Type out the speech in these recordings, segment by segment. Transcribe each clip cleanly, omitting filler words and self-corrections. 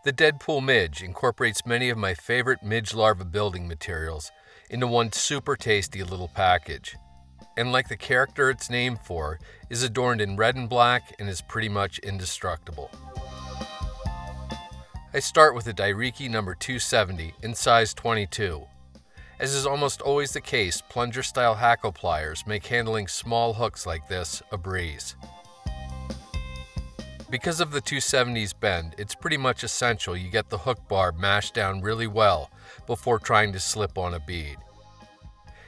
The Deadpool Midge incorporates many of my favorite midge larva building materials into one super tasty little package. And like the character it's named for, is adorned in red and black and is pretty much indestructible. I start with a Dai-Riki number 270 in size 22. As is almost always the case, plunger-style hackle pliers make handling small hooks like this a breeze. Because of the 270's bend, it's pretty much essential you get the hook barb mashed down really well before trying to slip on a bead.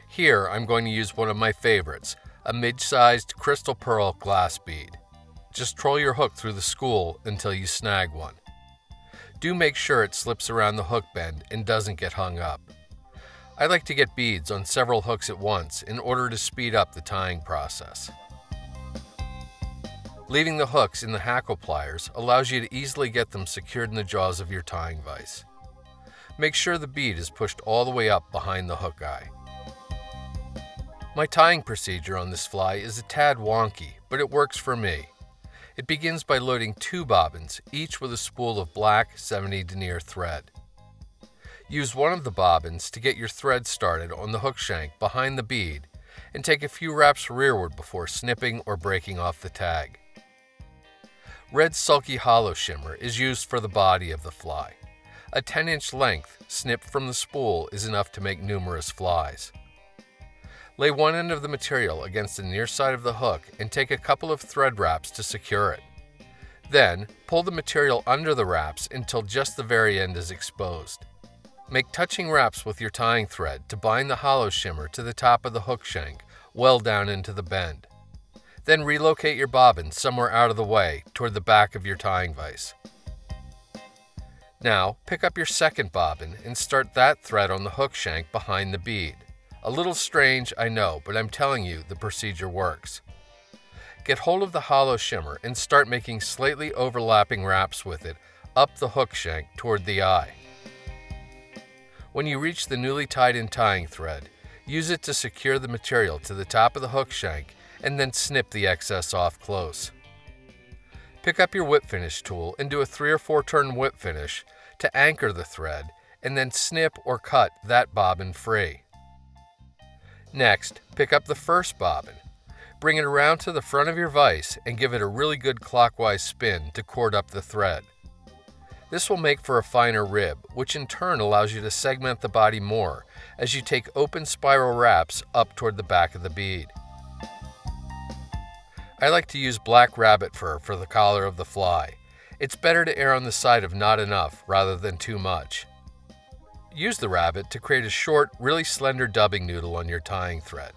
Here, I'm going to use one of my favorites, a midge-sized crystal pearl glass bead. Just troll your hook through the school until you snag one. Do make sure it slips around the hook bend and doesn't get hung up. I like to get beads on several hooks at once in order to speed up the tying process. Leaving the hooks in the hackle pliers allows you to easily get them secured in the jaws of your tying vise. Make sure the bead is pushed all the way up behind the hook eye. My tying procedure on this fly is a tad wonky, but it works for me. It begins by loading 2 bobbins, each with a spool of black 70 Denier thread. Use one of the bobbins to get your thread started on the hook shank behind the bead and take a few wraps rearward before snipping or breaking off the tag. Red Sulky Holoshimmer is used for the body of the fly. A 10-inch length snipped from the spool is enough to make numerous flies. Lay one end of the material against the near side of the hook and take a couple of thread wraps to secure it. Then, pull the material under the wraps until just the very end is exposed. Make touching wraps with your tying thread to bind the Holoshimmer to the top of the hook shank, well down into the bend. Then relocate your bobbin somewhere out of the way toward the back of your tying vise. Now, pick up your second bobbin and start that thread on the hook shank behind the bead. A little strange, I know, but I'm telling you, the procedure works. Get hold of the Holoshimmer and start making slightly overlapping wraps with it up the hook shank toward the eye. When you reach the newly tied-in tying thread, use it to secure the material to the top of the hook shank and then snip the excess off close. Pick up your whip finish tool and do a 3 or 4 turn whip finish to anchor the thread and then snip or cut that bobbin free. Next, pick up the first bobbin. Bring it around to the front of your vise and give it a really good clockwise spin to cord up the thread. This will make for a finer rib, which in turn allows you to segment the body more as you take open spiral wraps up toward the back of the bead. I like to use black rabbit fur for the collar of the fly. It's better to err on the side of not enough rather than too much. Use the rabbit to create a short, really slender dubbing noodle on your tying thread.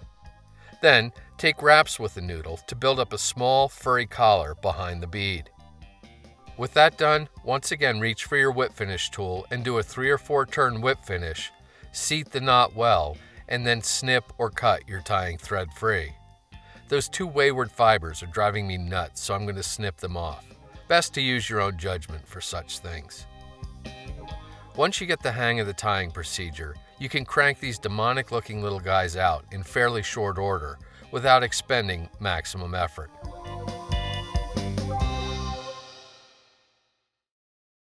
Then, take wraps with the noodle to build up a small, furry collar behind the bead. With that done, once again reach for your whip finish tool and do a 3 or 4 turn whip finish, seat the knot well, and then snip or cut your tying thread free. Those 2 wayward fibers are driving me nuts, so I'm going to snip them off. Best to use your own judgment for such things. Once you get the hang of the tying procedure, you can crank these demonic-looking little guys out in fairly short order without expending maximum effort.